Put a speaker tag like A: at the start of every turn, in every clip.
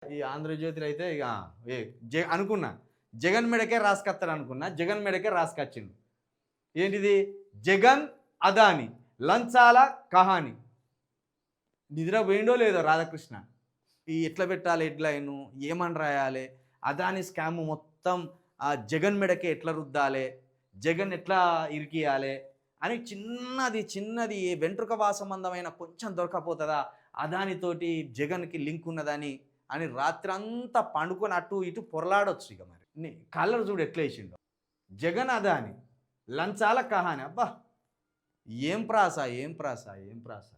A: ఈ ఆంధ్రజ్యోతిలో అయితే ఇక ఏ అనుకున్నా జగన్ మెడకే రాసుకొస్తాడు అనుకున్నా, జగన్ మెడకే రాసుకొచ్చిండు. ఏంటిది? జగన్ అదాని లంచాల కహాని. నిద్ర పోయిండో లేదో రాధాకృష్ణ. ఈ ఎట్లా పెట్టాలి హెడ్లైను, ఏమని రాయాలి, అదాని స్కామ్ మొత్తం జగన్ మెడకే ఎట్లా రుద్దాలి, జగన్ ఎట్లా ఇరికియాలి అని చిన్నది చిన్నది వెంట్రుక సంబంధమైన కొంచెం దొరకపోతుందా, అదానితోటి జగన్కి లింక్ ఉన్నదని అని రాత్రి అంతా పండుకొని అటు ఇటు పొరలాడొచ్చు. ఇక మరి కలర్ చూడు ఎట్లా వేసిండో. జగన్ అదాని లంచాల కహాని. అబ్బా ఏం ప్రాస, ఏం ప్రాస, ఏం ప్రాస.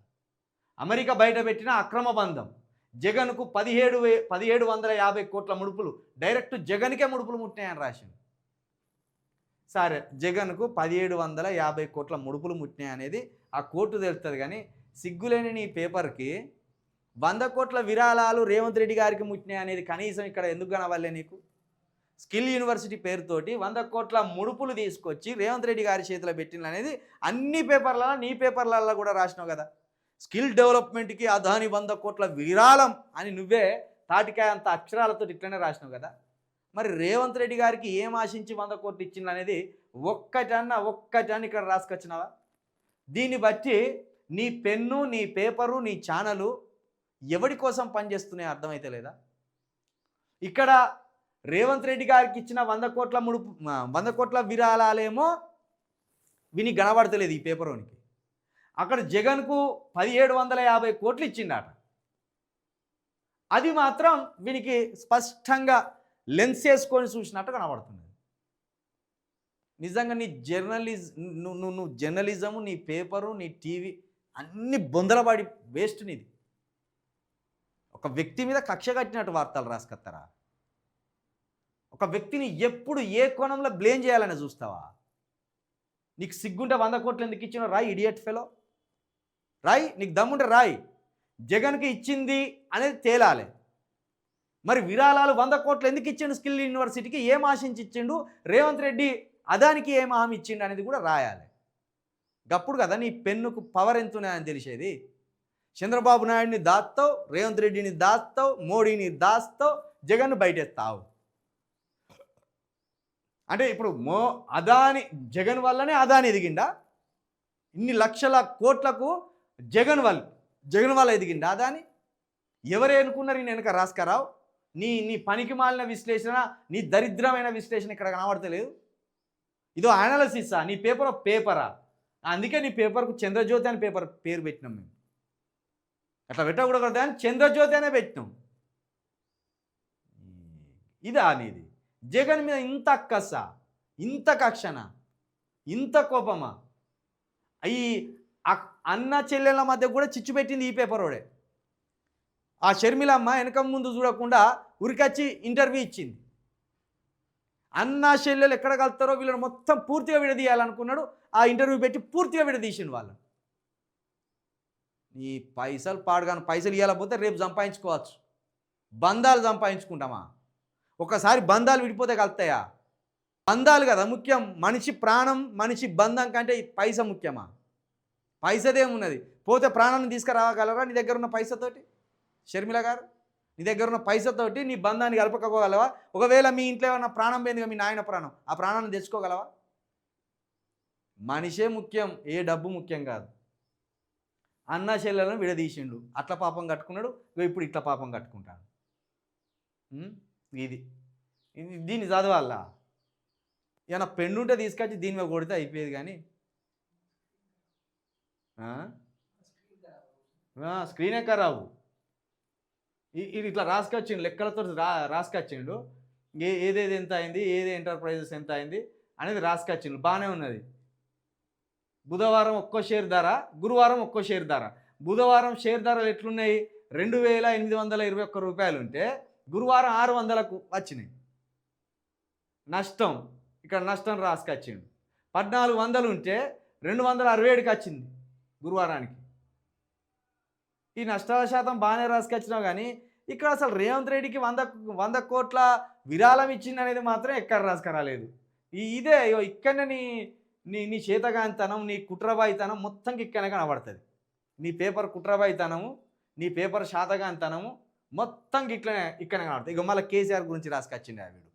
A: అమెరికా బయట పెట్టిన అక్రమ బంధం. జగన్కు 1750 కోట్ల ముడుపులు డైరెక్ట్ జగన్కే ముడుపులు ముట్టినాయని రాసింది. సరే, జగన్కు 1750 కోట్ల ముడుపులు ముట్టినాయి అనేది ఆ కోర్టు తెలుస్తుంది. కానీ సిగ్గులేని నీ పేపర్కి 100 కోట్ల విరాళాలు రేవంత్ రెడ్డి గారికి ముట్టినాయి అనేది కనీసం ఇక్కడ ఎందుకు కనవల్లే నీకు? స్కిల్ యూనివర్సిటీ పేరుతోటి 100 కోట్ల ముడుపులు తీసుకొచ్చి రేవంత్ రెడ్డి గారి చేతిలో పెట్టిన అనేది అన్ని పేపర్లలో, నీ పేపర్లలో కూడా రాసినావు కదా. స్కిల్ డెవలప్మెంట్కి అదాని 100 కోట్ల విరాళం అని నువ్వే తాటికాయ అంత అక్షరాలతో ఇట్లనే రాసినావు కదా. మరి రేవంత్ రెడ్డి గారికి ఏం ఆశించి 100 కోట్లు ఇచ్చింది అనేది ఒక్కటని ఇక్కడ రాసుకొచ్చినావా? దీన్ని బట్టి నీ పెన్ను, నీ పేపరు, నీ ఛానలు ఎవడి కోసం పనిచేస్తున్నాయో అర్థమైతే లేదా? ఇక్కడ రేవంత్ రెడ్డి గారికి ఇచ్చిన 100 కోట్ల విరాళాలేమో విని గనబడతలేదు ఈ పేపరోనికి. అక్కడ జగన్కు 1750 కోట్లు ఇచ్చిండట. అది మాత్రం వీనికి స్పష్టంగా లెన్స్ వేసుకొని చూసినట్టు కనబడుతుంది. నిజంగా నీ నువ్వు జర్నలిజము, నీ పేపరు, నీ టీవీ అన్ని బొందలబడి వేస్ట్ నీది. ఒక వ్యక్తి మీద కక్ష కట్టినట్టు వార్తలు రాసుకొస్తారా? ఒక వ్యక్తిని ఎప్పుడు ఏ కోణంలో బ్లేమ్ చేయాలని చూస్తావా? నీకు సిగ్గుంటే 100 కోట్లు ఎందుకు ఇచ్చినా రాయి, ఇడియట్ ఫెలో రాయి. నీకు దమ్ముంటే రాయి. జగన్కి ఇచ్చింది అనేది తేలాలి. మరి విరాళాలు 100 కోట్లు ఎందుకు ఇచ్చిండు స్కిల్ యూనివర్సిటీకి, ఏం ఆశించి ఇచ్చిండు, రేవంత్ రెడ్డి అదానికి ఏం హామీ ఇచ్చిండు అనేది కూడా రాయాలి. గప్పుడు కదా నీ పెన్నుకు పవర్ ఎంతున్నాయని తెలిసేది. చంద్రబాబు నాయుడిని దాస్తావు, రేవంత్ రెడ్డిని దాస్తావు, మోడీని దాస్తావు, జగన్ను బయటెత్తావు. అంటే ఇప్పుడు అదాని జగన్ వల్లనే అదాని ఎదిగిండా? ఇన్ని లక్షల కోట్లకు జగన్ వల్ల ఎదిగిండా అదాని? ఎవరు అనుకున్నారు ఈయన వెనక రాసుకరావు? నీ పనికి మాలిన విశ్లేషణ, నీ దరిద్రమైన విశ్లేషణ ఇక్కడ కనబడతలేదు. ఇదో అనాలసిసా? నీ పేపరా? అందుకే నీ పేపర్కు చంద్రజ్యోతి అని పేరు పెట్టినాం మేము. అట్లా పెట్టకూడదు కదా అని చంద్రజ్యోతి అనే పెట్టినాం. ఇదా నీది? జగన్ మీద ఇంత అక్కస, ఇంత కక్షణ, ఇంత కోపమా? ఈ అన్న చెల్లెళ్ళ మధ్య కూడా చిచ్చు పెట్టింది ఈ పేపరోడే. ఆ షర్మిలమ్మ వెనక ముందు చూడకుండా ఉరికొచ్చి ఇంటర్వ్యూ ఇచ్చింది. అన్న చెల్లెలు ఎక్కడ కలుస్తారో వీళ్ళని మొత్తం పూర్తిగా విడదీయాలనుకున్నాడు. ఆ ఇంటర్వ్యూ పెట్టి పూర్తిగా విడదీసిండు వాళ్ళని. ఈ పైసలు పాడుగాను, పైసలు ఇవ్వకపోతే రేపు సంపాదించుకోవచ్చు. బంధాలు సంపాదించుకుంటామా? ఒకసారి బంధాలు విడిపోతే కలుస్తాయా? బంధాలు కదా ముఖ్యం. మనిషి ప్రాణం, మనిషి బంధం కంటే పైస ముఖ్యమా? పైసదేమున్నది? పోతే ప్రాణాన్ని తీసుకురాగలరా నీ దగ్గర ఉన్న పైసతోటి? షర్మిల గారు, నీ దగ్గర ఉన్న పైసతోటి నీ బంధాన్ని కలుపుకోగలవా? ఒకవేళ మీ ఇంట్లో ఏమన్నా ప్రాణం పోయిందిగా, మీ నాయన ప్రాణం, ఆ ప్రాణాన్ని తెచ్చుకోగలవా? మనిషే ముఖ్యం, ఏ డబ్బు ముఖ్యం కాదు. అన్న చెల్లెలను విడదీసిండు, అట్లా పాపం కట్టుకున్నాడు. ఇప్పుడు ఇట్లా పాపం కట్టుకుంటాడు. దీన్ని చదవాలా? ఏమన్నా పెండుంటే తీసుకొచ్చి దీని మీద కొడితే అయిపోయేది. కానీ స్క్రీన్ ఎక్కరావు. ఇది ఇట్లా రాసుకొచ్చిండు, లెక్కలతో రాసుకొచ్చిండు. ఏదేది ఎంత అయింది, ఏది ఎంటర్ప్రైజెస్ ఎంత అయింది అనేది రాసుకొచ్చిండు. బాగానే ఉన్నది. బుధవారం ఒక్కో షేర్ ధర, గురువారం ఒక్కో షేర్ ధర. బుధవారం షేర్ ధరలు ఎట్లున్నాయి? 2821 రూపాయలు ఉంటే గురువారం 600కు వచ్చినాయి. నష్టం, ఇక్కడ నష్టం రాసుకొచ్చిండు. 1400 ఉంటే 267కి వచ్చింది గురువారానికి. ఈ నష్టాల శాతం బాగానే రాసుకొచ్చినావు. కానీ ఇక్కడ అసలు రేవంత్ రెడ్డికి 100 కోట్ల విరాళం ఇచ్చింది అనేది మాత్రం ఎక్కడ రాసుకురాలేదు. ఇదే ఇక్కడనే నీ చేతగానితనం, నీ కుట్రబాయితనం మొత్తంకి ఇక్కడనే కనబడుతుంది. నీ పేపర్ కుట్రబాయితనము, నీ పేపర్ శాతగానితనము మొత్తం ఇట్లనే ఇక్కడనే కనబడతాయి. ఇక మళ్ళీ కేసీఆర్ గురించి రాసుకొచ్చిండే వీడు.